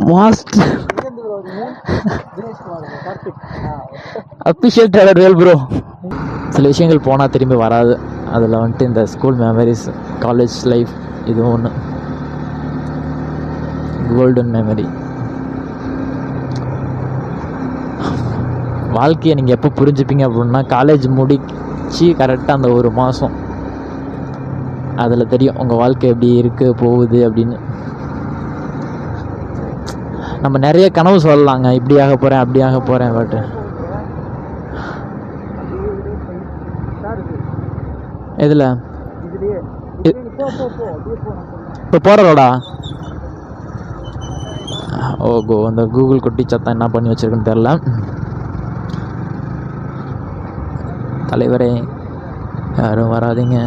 Master official driver Vel bro. சில விஷயங்கள் போனால் திரும்பி வராது. அதில் வந்துட்டு இந்த ஸ்கூல் மெமரிஸ், காலேஜ் லைஃப், இது ஒன்று கோல்டன் மெமரி. வாழ்க்கையை நீங்கள் எப்போ புரிஞ்சுப்பீங்க அப்படின்னா, காலேஜ் முடிச்சு கரெக்டாக அந்த ஒரு மாதம் அதில் தெரியும் உங்கள் வாழ்க்கை எப்படி இருக்குது போகுது அப்படின்னு. நம்ம நிறைய கனவு சொல்லலாங்க, இப்படி ஆக போகிறேன் அப்படி ஆக போகிறேன். பட் எதில் இப்போ போகிறதோடா ஓகோ அந்த கூகுள் குட்டி சத்தம் என்ன பண்ணி வச்சிருக்குன்னு தெரில. தலைவரே யாரும் வராதிங்க.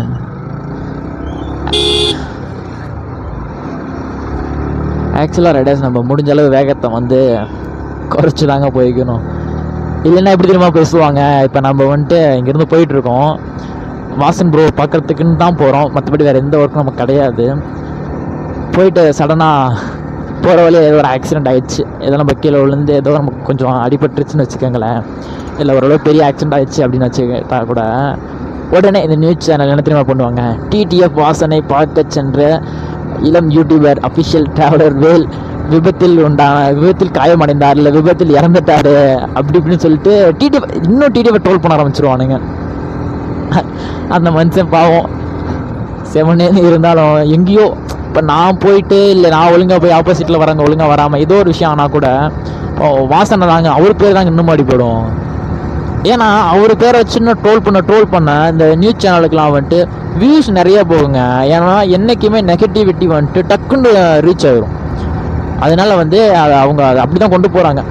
ஆக்சுவலாக ரைடர்ஸ் நம்ம முடிஞ்ச அளவு வேகத்தை வந்து குறைச்சி தாங்க போய்க்கணும். இல்லைன்னா எப்படி தெரியுமா பேசுவாங்க. இப்போ நம்ம வந்துட்டு இங்கேருந்து போயிட்டுருக்கோம், வாசன் ப்ரோ பார்க்குறதுக்குன்னு தான் போகிறோம், மற்றபடி வேறு எந்த ஒர்க்கும் நமக்கு கிடையாது. போயிட்டு சடனாக போகிற வழியில் ஏதோ ஒரு ஆக்சிடெண்ட் ஆகிடுச்சு, ஏதோ நம்ம கீழே விழுந்து ஏதோ நமக்கு கொஞ்சம் அடிபட்டுருச்சுன்னு வச்சுக்கோங்களேன், இல்லை ஓரளவு பெரிய ஆக்சிடெண்ட் ஆகிடுச்சு அப்படின்னு வச்சுக்கிட்டா கூட உடனே இந்த நியூஸ் சேனல் என்ன தெரியுமா பண்ணுவாங்க, டிடிஎஃப் வாசனை பார்க்க சென்ற இளம் யூடியூபர் அஃபிஷியல் டிராவலர் வேல் விபத்தில் காயமடைந்தார், இல்லை விபத்தில் இறந்துட்டாரு அப்படி இப்படின்னு சொல்லிட்டு டிடிஎஃப் ட்ரோல் பண்ண ஆரம்பிச்சிருவானுங்க. அந்த மனுஷன் பாவம் செவனே இருந்தாலும் எங்கேயோ இப்போ நான் போயிட்டு இல்லை நான் ஒழுங்காக போய் ஆப்போசிட்டில் வராங்க ஒழுங்காக வராமல் ஏதோ ஒரு விஷயம் ஆனால் கூட வாசனை தாங்க அவர் பேர் தாங்க இன்னும் அடிப்படும். ஏன்னா அவர் பேரை வச்சு இன்னும் ட்ரோல் பண்ண இந்த நியூஸ் சேனலுக்குலாம் வந்துட்டு வியூஸ் நிறைய போகுங்க. ஏன்னா என்றைக்குமே நெகட்டிவிட்டி வந்துட்டு டக்குன்னு ரீச் ஆகிடும். அதனால வந்து அவங்க அப்படி தான் கொண்டு போகிறாங்க.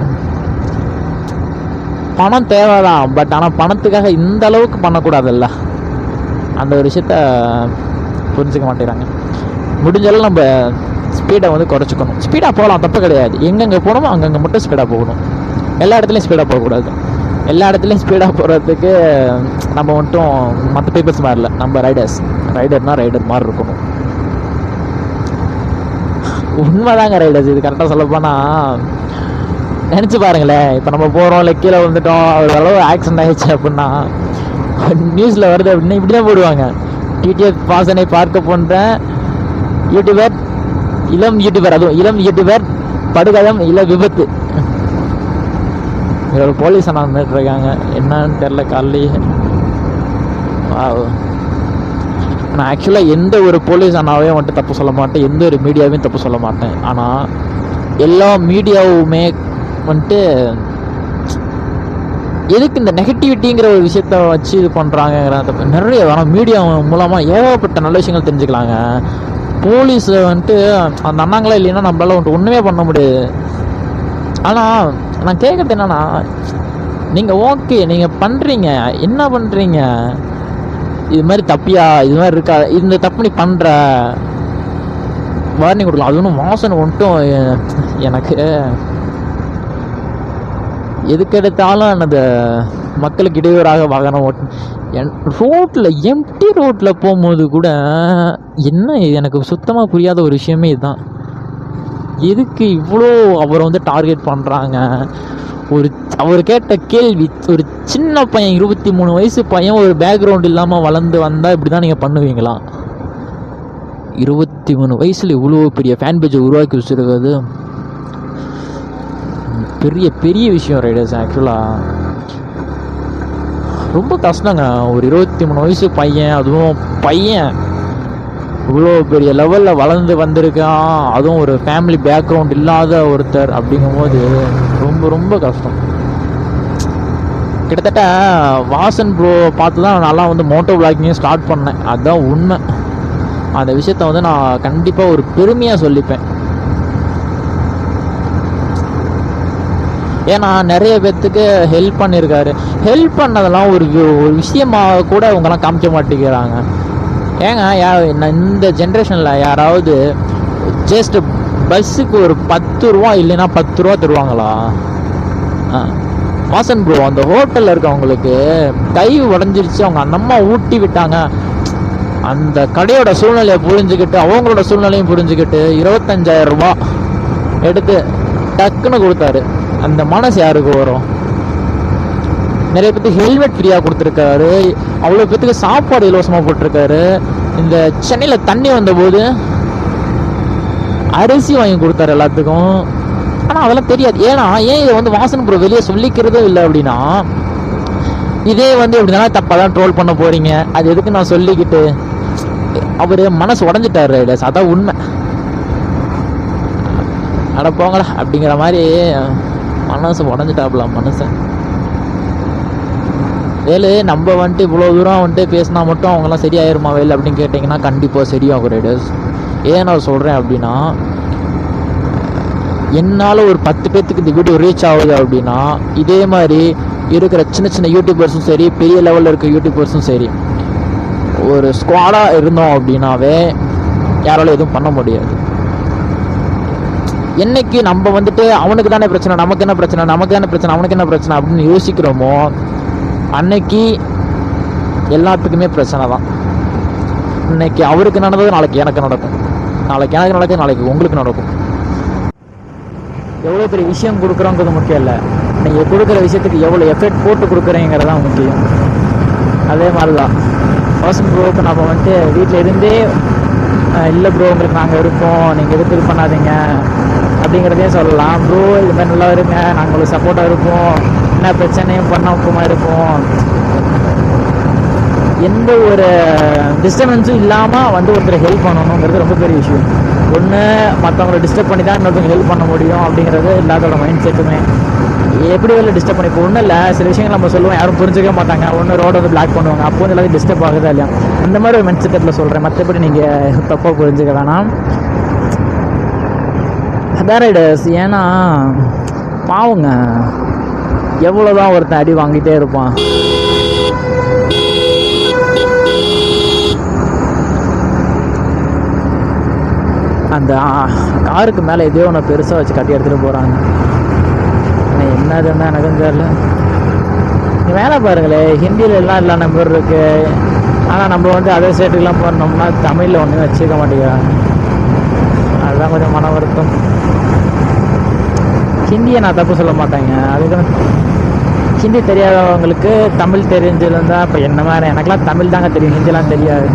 பணம் தேவைதான், பட் ஆனால் பணத்துக்காக இந்த அளவுக்கு பண்ணக்கூடாதுல்ல, அந்த ஒரு விஷயத்த புரிஞ்சுக்க மாட்டேங்கிறாங்க. முடிஞ்சளவு நம்ம ஸ்பீடை வந்து குறைச்சிக்கணும். ஸ்பீடாக போகலாம், தப்பு கிடையாது. எங்கெங்கே போகணுமோ அங்கங்கே மட்டும் ஸ்பீடாக போகணும். எல்லா இடத்துலையும் ஸ்பீடாக போகக்கூடாது. எல்லா இடத்துலையும் ஸ்பீடாக போகிறதுக்கு நம்ம மட்டும் மற்ற பீப்புள்ஸ் மாதிரி இல்லை, நம்ம ரைடர்னால் ரைடர் மாதிரி இருக்கணும். உண்மைதாங்க ரைடர்ஸ், இது கரெக்டாக சொல்லப்போனால் நினச்சி பாருங்களேன். இப்போ நம்ம போகிறோம், இல்லை கீழே வந்துட்டோம், ஒரு அளவு ஆக்சிடென்ட் ஆகிடுச்சு அப்படின்னா நியூஸில் வருது அப்படின்னா இப்படி தான் போடுவாங்க, டிடிஎஃப் வாசனை பார்க்க போன்ற இளம் யூடியூபர் படுகாயம் இல்லை விபத்து. ஒரு போலீஸ் அண்ணா வந்துட்டு இருக்காங்க, என்னன்னு தெரில காலையே. நான் ஆக்சுவலாக எந்த ஒரு போலீஸ் அண்ணாவையும் வந்துட்டு தப்பு சொல்ல மாட்டேன், எந்த ஒரு மீடியாவையும் தப்பு சொல்ல மாட்டேன். ஆனால் எல்லா மீடியாவுமே வந்துட்டு எதுக்கு இந்த நெகட்டிவிட்டிங்கிற ஒரு விஷயத்த வச்சு இது பண்ணுறாங்கிற நிறைய. ஆனால் மீடியா மூலமாக ஏகப்பட்ட நல்ல விஷயங்கள் தெரிஞ்சுக்கலாங்க. போலீஸ் வந்துட்டு அந்த அண்ணாங்களா இல்லைன்னா நம்மளால வந்துட்டு ஒன்றுமே பண்ண முடியாது. ஆனால் நான் கேட்குறது என்னன்னா, நீங்கள் ஓகே நீங்கள் பண்ணுறீங்க, என்ன பண்ணுறீங்க, இது மாதிரி தப்பியா, இது மாதிரி இருக்கா, இந்த தப்பு நீ பண்ணுற வார்னிங் கொடுக்கலாம். அது ஒன்றும் வாசனை ஒன்ட்டும் எனக்கு எதுக்கு எடுத்தாலும் அந்த மக்களுக்கு இடையூறாக வாகனம் ரோட்டில் எம்டி ரோட்டில் போகும்போது கூட என்ன எனக்கு சுத்தமாக புரியாத ஒரு விஷயமே இதுதான். எதுக்கு இவ்வளோ அவரை வந்து டார்கெட் பண்ணுறாங்க? அவர் கேட்ட கேள்வி, ஒரு சின்ன பையன் 23 வயசு பையன் ஒரு பேக்ரவுண்ட் இல்லாமல் வளர்ந்து வந்தால் இப்படி தான் நீங்கள் பண்ணுவீங்களா? 23 வயசில் இவ்வளோ பெரிய ஃபேன் பேஜை உருவாக்கி வச்சுருக்கிறது பெரிய பெரிய விஷயம் ரைடர்ஸ். ஆக்சுவலாக ரொம்ப கஷ்டங்க. ஒரு 23 வயசு பையன், அதுவும் பையன் இவ்வளோ பெரிய லெவலில் வளர்ந்து வந்திருக்கான், அதுவும் ஒரு ஃபேமிலி பேக்ரவுண்ட் இல்லாத ஒருத்தர் அப்படிங்கும்போது ரொம்ப ரொம்ப கஷ்டம். கிட்டத்தட்ட வாசன் ப்ரோ பார்த்து தான் நல்லா வந்து மோட்டோ விளாகிங்கும் ஸ்டார்ட் பண்ணேன். அதுதான் உண்மை. அந்த விஷயத்த வந்து நான் கண்டிப்பாக ஒரு பெருமையாக சொல்லிப்பேன். ஏன்னா நிறைய பேர்த்துக்கு ஹெல்ப் பண்ணியிருக்காரு. ஹெல்ப் பண்ணதெல்லாம் ஒரு விஷயமாக கூட இவங்கெல்லாம் காமிக்க மாட்டேங்கிறாங்க. ஏங்க இந்த ஜென்ரேஷனில் யாராவது ஜஸ்ட் பஸ்ஸுக்கு ஒரு 10 ரூபா இல்லைன்னா 10 ரூபா தருவாங்களா? வாசன் ப்ரோ அந்த ஹோட்டலில் இருக்கவங்களுக்கு கை உடஞ்சிருச்சு, அவங்க அந்த அம்மா ஊட்டி விட்டாங்க, அந்த கடையோட சூழ்நிலையை புரிஞ்சுக்கிட்டு அவங்களோட சூழ்நிலையும் புரிஞ்சுக்கிட்டு 25,000 ரூபா எடுத்து டக்குன்னு கொடுத்தாரு. அந்த மனசு யாருக்கு வரும்? நிறைய பேருக்கு ஹெல்மெட் ஃப்ரீயாக கொடுத்துருக்காரு, அவ்வளோ பேத்துக்கு சாப்பாடு இலவசமாக போட்டிருக்காரு. இந்த சென்னையில் தண்ணி வந்தபோது அரிசி வாங்கி கொடுத்தாரு எல்லாத்துக்கும். ஆனால் அதெல்லாம் தெரியாது. ஏன் இதை வந்து வாசன் ப்ரோ வெளியே சொல்லிக்கிறதும் இல்லை அப்படின்னா, இதே வந்து எப்படின்னா தப்பாக தான் ட்ரோல் பண்ண போறீங்க, அது எதுக்கு நான் சொல்லிக்கிட்டு. அவர் மனசு உடஞ்சிட்டாரு ரைடர்ஸ், அதான் உண்மை. அட போங்களா அப்படிங்கிற மாதிரி மனசு உடஞ்சிட்டாப்புல மனுஷன். வேலு நம்ம வந்துட்டு இவ்வளோ தூரம் வந்துட்டு பேசினா மட்டும் அவங்களாம் சரியாயிருமா வேலு அப்படின்னு கேட்டிங்கன்னா கண்டிப்பாக சரியாகும் ரைடர்ஸ். ஏன் நான் சொல்கிறேன் அப்படின்னா, என்னால் ஒரு 10 பேர்த்துக்கு இந்த வீடியோ ரீச் ஆகுது அப்படின்னா, இதே மாதிரி இருக்கிற சின்ன சின்ன யூடியூபர்ஸும் சரி, பெரிய லெவலில் இருக்க யூடியூபர்ஸும் சரி, ஒரு ஸ்குவாடாக இருந்தோம் அப்படின்னாவே யாராலும் எதுவும் பண்ண முடியாது. என்னைக்கு நம்ம வந்துட்டு அவனுக்கு தானே பிரச்சனை, நமக்கு என்ன பிரச்சனை, நமக்கு தானே பிரச்சனை, அவனுக்கு என்ன பிரச்சனை அப்படின்னு யோசிக்கிறோமோ, அன்னைக்கு எல்லாத்துக்குமே பிரச்சனை தான். இன்னைக்கு அவருக்கு நடந்தது நாளைக்கு எனக்கு நடக்கும், நாளைக்கு எனக்கு நடக்குது நாளைக்கு உங்களுக்கு நடக்கும். எவ்வளோ பெரிய விஷயம் கொடுக்குறோங்கிறது முக்கியம் இல்லை, நீங்கள் கொடுக்குற விஷயத்துக்கு எவ்வளோ எஃபெக்ட் போட்டு கொடுக்குறீங்கிறது தான் முக்கியம். அதே மாதிரி தான் வாசன் ப்ரோவுக்கு நம்ம வந்துட்டு வீட்டில் இருந்தே இல்லை ப்ரோ உங்களுக்கு நாங்கள் இருக்கோம், நீங்கள் எதுக்கு இது பண்ணாதீங்க அப்படிங்கிறதையும் சொல்லலாம். ப்ரோ இது மாதிரி நல்லா இருங்க, நாங்கள் உங்களுக்கு சப்போர்ட்டாக இருப்போம், என்ன பிரச்சனையும் பண்ண ஊக்கமாக இருப்போம், எந்த ஒரு டிஸ்டர்பன்ஸும் இல்லாமல் வந்து ஒருத்தர் ஹெல்ப் பண்ணணுங்கிறது ரொம்ப பெரிய விஷயம். ஒன்று மற்றவங்களை டிஸ்டர்ப் பண்ணி தான் இன்னொருத்தவங்க ஹெல்ப் பண்ண முடியும் அப்படிங்கிறது எல்லாத்தோட மைண்ட் செட்டுமே. எப்படி வெளில டிஸ்டர்ப் பண்ணி, இப்போ ஒன்றும் இல்லை, சில விஷயங்கள் நம்ம சொல்லுவோம் யாரும் புரிஞ்சுக்க மாட்டாங்க, ஒன்று ரோடு வந்து பிளாக் பண்ணுவாங்க, அப்போ வந்து எல்லாத்தையும் டிஸ்டர்ப் ஆகுதா இல்லையா, அந்த மாதிரி ஒரு மைண்ட் செட்டில் சொல்கிறேன். மற்றபடி நீங்கள் தப்பாக புரிஞ்சுக்க வேணாம். அதான் ரைடர்ஸ். ஏன்னா பாவங்க, எவ்வளோதான் ஒருத்தன் அடி வாங்கிட்டே இருப்பான். அந்த காருக்கு மேலே எதையோ ஒன்று பெருசாக வச்சு கட்டி எடுத்துகிட்டு போகிறாங்க. என்னதுன்னா எனக்கும் தெரியல. நீ வேலை பாருங்களேன், ஹிந்தியில் எல்லாம் எல்லா நம்பர் இருக்குது, ஆனால் நம்ம வந்து அதர் ஸ்டேட்டுக்கெலாம் போனோம்னா தமிழில் ஒன்றும் வச்சுக்க மாட்டேங்கிறாங்க. அதுதான் கொஞ்சம் மன வருத்தம். ஹிந்தியை நான் தப்பு சொல்ல மாட்டேங்க, அதுக்கு ஹிந்தி தெரியாதவங்களுக்கு தமிழ் தெரிஞ்சிருந்தா இப்போ என்ன மாதிரி, எனக்கெல்லாம் தமிழ் தாங்க தெரியும், ஹிந்திலாம் தெரியாது.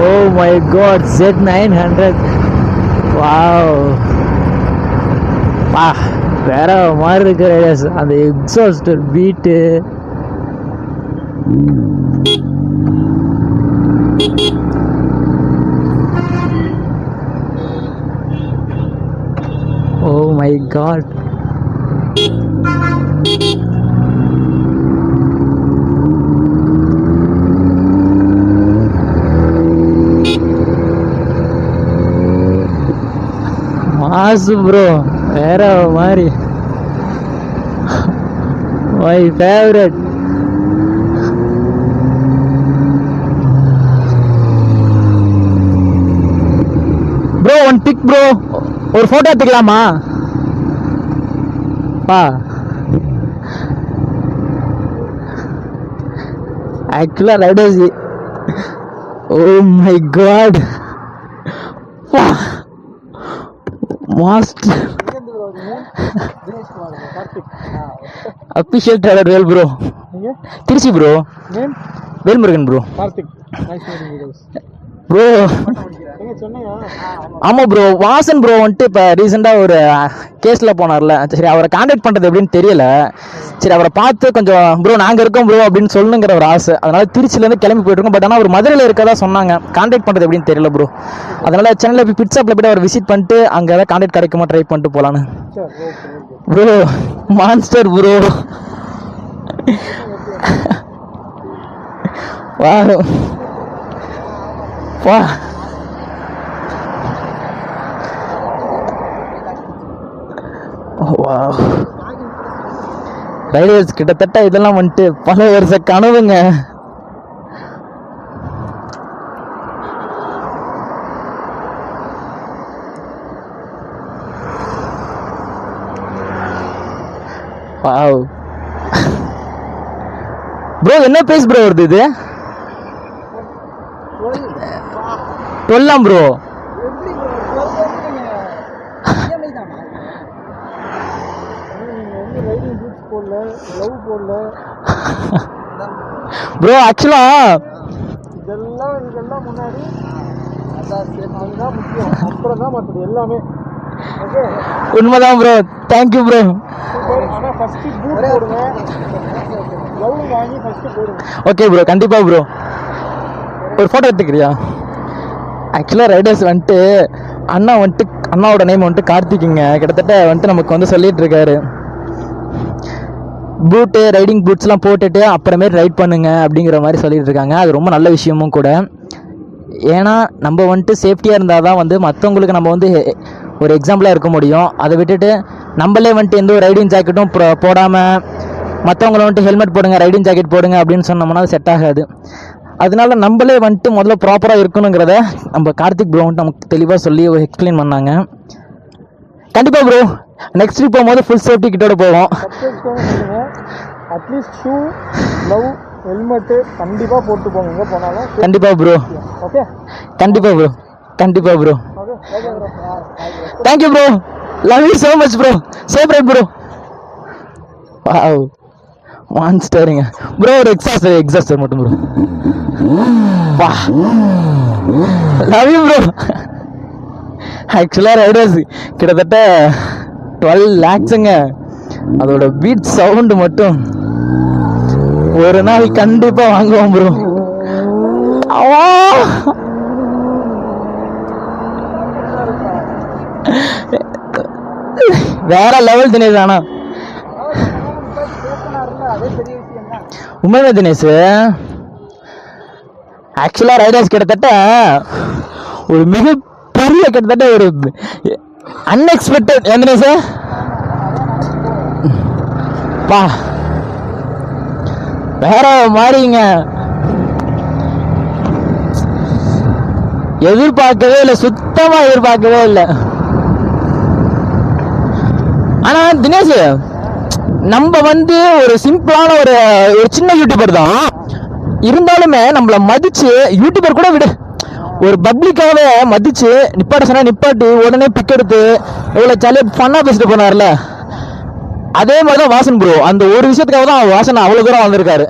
ஓ மை காட், Z900, வாவ் பா, வேற மாதிரி இருக்கிற அந்த exhauster beat. Oh my god, mass bro, வேற மாதிரி. My favourite. Bro one pic bro, ஒரு போட்டோ எடுத்துக்கலாமா பா? ஆக்சுவலா riders, oh my god, master official driver Vel bro, Trichy bro, Velmurugan bro. Bro ஆமாம் ப்ரோ, வாசன் ப்ரோ வந்துட்டு இப்போ ரீசெண்டாக ஒரு கேஸில் போனார்ல, சரி அவரை கான்டாக்ட் பண்ணுறது எப்படின்னு தெரியல, சரி அவரை பார்த்து கொஞ்சம் ப்ரோ நாங்கள் இருக்கோம் ப்ரோ அப்படின்னு சொல்லணுங்கிற ஒரு ஆசை, அதனால திருச்சியிலேருந்து கிளம்பி போயிட்டுருக்கோம். பட் ஆனால் அவர் மதுரையில் இருக்கதா சொன்னாங்க, கான்டாக்ட் பண்ணுறது எப்படின்னு தெரியல ப்ரோ. அதனால சென்னையில் போய் பிட்ஸாப்பில் போய்ட்டு அவர் விசிட் பண்ணிட்டு அங்கே ஏதாவது கான்டாக்ட் கிடைக்குமா ட்ரை பண்ணிட்டு போகலான்னு. ப்ரோ மான்ஸ்டர் ப்ரோ, வா வா. ரைடர்ஸ் கிட்டத்தட்ட இதெல்லாம் வந்துட்டு பல வருஷ கனவுங்க. வாவ் ப்ரோ, என்ன பேஸ் ப்ரோ வருது இது? 12 ப்ரோ. போடல, லவ் போடல. ப்ரோ ஆக்சுவலா இதெல்லாம் முன்னாடி அதுதான் முக்கியம். அப்புறம் தான் மற்றது எல்லாமே. ஓகே, உண்மைதான் ப்ரோ. Thank you bro. ஆனால் ஃபஸ்ட்டு பூட் போடுங்க, லவ் வாங்கி ஃபஸ்ட்டு போடுங்க. ஓகே ப்ரோ, கண்டிப்பாக ப்ரோ. ஒரு ஃபோட்டோ எடுத்துக்கிறியா? ஆக்சுவலாக ரைடர்ஸ் வந்துட்டு அண்ணாவோட நேம் வந்துட்டு கார்த்திக்குங்க. கிட்டத்தட்ட வந்துட்டு நமக்கு வந்து சொல்லிட்டு இருக்காரு, பூட்டு ரைடிங் பூட்ஸ்லாம் போட்டுட்டு அப்புறமேட்டு ரைட் பண்ணுங்க அப்படிங்கிற மாதிரி சொல்லிட்டு இருக்காங்க. அது ரொம்ப நல்ல விஷயமும் கூட. ஏன்னா நம்ம வந்துட்டு சேஃப்டியாக இருந்தால் தான் வந்து மற்றவங்களுக்கு நம்ம வந்து ஒரு எக்ஸாம்பிளாக இருக்க முடியும். அதை விட்டுட்டு நம்மளே வந்துட்டு எந்த ஒரு ரைடிங் ஜாக்கெட்டும் போடாமல் மற்றவங்கள வந்துட்டு ஹெல்மெட் போடுங்க, ரைடிங் ஜாக்கெட் போடுங்க அப்படின்னு சொன்னோம்னா அது செட் ஆகாது. அதனால நம்மளே வந்துட்டு முதல்ல ப்ராப்பராக இருக்கணுங்கிறத நம்ம கார்த்திக் ப்ரோ வந்துட்டு நமக்கு தெளிவாக சொல்லி எக்ஸ்பிளைன் பண்ணாங்க. கண்டிப்பாக ப்ரோ, நெக்ஸ்ட் வீக் போகும்போது ஃபுல் சேஃப்டி கிட்டோட போவோம். அட்லீஸ்ட் ஷூ, லவ், ஹெல்மெட்டு கண்டிப்பாக போட்டு போங்க எங்கே போனாலும். கண்டிப்பாக ப்ரோ. ஓகே, கண்டிப்பாக ப்ரோ. கண்டிப்பாக bro. Thank you bro. Love you so much bro. Safe ride bro. Wow, மான்ஸ்டருங்க ப்ரோ. ஒரு எக்ஸாஸ்டர் மட்டும் ப்ரோ. வா, லவ் யூ ப்ரோ. ஆக்சுவலாக ரைடர்ஸ் கிட்டத்தட்ட 12 lakhsங்க. அதோட பீட் சவுண்டு மட்டும் ஒரு நாள் கண்டிப்பாக வாங்குவோம் ப்ரோ. வேற லெவல் தினேஷ். ஆனா உண்மையிலே தினேஷ் ஆக்சுவலாக ரைடர்ஸ் கிட்டத்தட்ட ஒரு மிகப்பெரிய கிட்டத்தட்ட ஒரு அன்எக்ஸ்பெக்டட் தினேஷ் பா, வேற மாதிரிங்க. எதிர்பார்க்கவே இல்லை, சுத்தமா எதிர்பார்க்கவே இல்லை. ஆனா தினேஷ் நம்ம வந்து ஒரு சிம்பிளான ஒரு சின்ன யூடியூபர் தான் இருந்தாலுமே நம்மள மதிச்சு, யூடியூபர் கூட விடு, ஒரு பப்ளிக்காவே மதிச்சு நிப்பாட்ட சொன்னா நிப்பாட்டி உடனே பிக் எடுத்து எவ்வளவு ஜாலியா ஃபன்னா பேசிட்டு போனார்ல, அதே மாதிரிதான் வாசன் ப்ரோ. அந்த ஒரு விஷயத்துக்காக தான் வாசன் அவ்வளவு தூரம் வந்திருக்காரு.